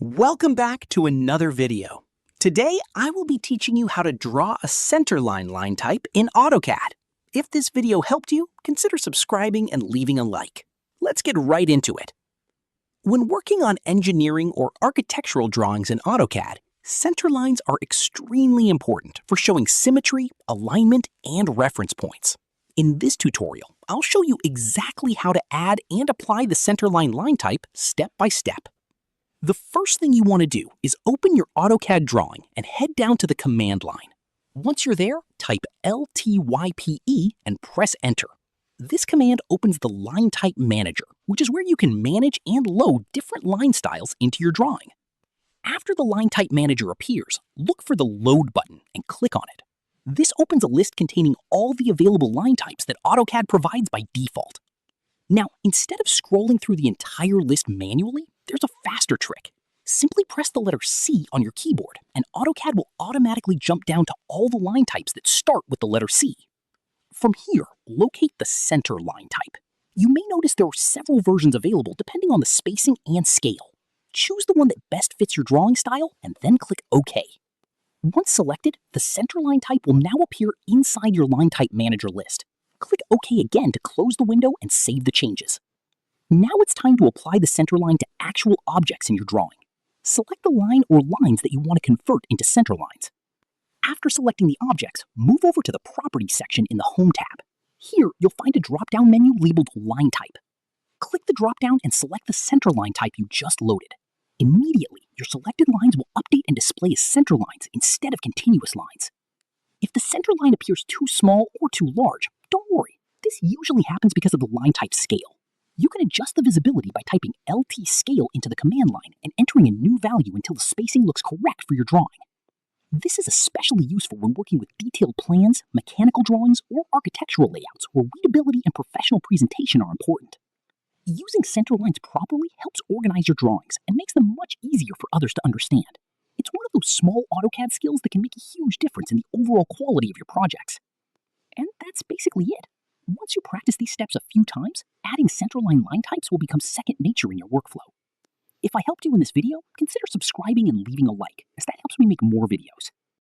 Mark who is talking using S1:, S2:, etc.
S1: Welcome back to another video. Today, I will be teaching you how to draw a centerline line type in Autocad. If this video helped you, consider subscribing and leaving a like. Let's get right into it. When working on engineering or architectural drawings in Autocad, centerlines are extremely important for showing symmetry, alignment, and reference points. In this tutorial, I'll show you exactly how to add and apply the centerline line type step by step. The first thing you want to do is open your AutoCAD drawing and head down to the command line. Once you're there, type LTYPE and press enter. This command opens the Line Type Manager, which is where you can manage and load different line styles into your drawing. After the Line Type Manager appears, look for the Load button and click on it. This opens a list containing all the available line types that AutoCAD provides by default. Now, instead of scrolling through the entire list manually, there's a faster trick. Simply press the letter C on your keyboard, and AutoCAD will automatically jump down to all the line types that start with the letter C. From here, locate the center line type. You may notice there are several versions available depending on the spacing and scale. Choose the one that best fits your drawing style, and then click OK. Once selected, the center line type will now appear inside your Line Type Manager list. Click OK again to close the window and save the changes. Now it's time to apply the center line to actual objects in your drawing. Select the line or lines that you want to convert into center lines. After selecting the objects, move over to the Properties section in the Home tab. Here, you'll find a drop-down menu labeled Line Type. Click the drop-down and select the center line type you just loaded. Immediately, your selected lines will update and display as center lines instead of continuous lines. If the center line appears too small or too large, don't worry. This usually happens because of the line type scale. You can adjust the visibility by typing LT scale into the command line and entering a new value until the spacing looks correct for your drawing. This is especially useful when working with detailed plans, mechanical drawings, or architectural layouts where readability and professional presentation are important. Using center lines properly helps organize your drawings and makes them much easier for others to understand. It's one of those small AutoCAD skills that can make a huge difference in the overall quality of your projects. And that's basically it. Once you practice these steps a few times, adding centerline line types will become second nature in your workflow. If I helped you in this video, consider subscribing and leaving a like, as that helps me make more videos.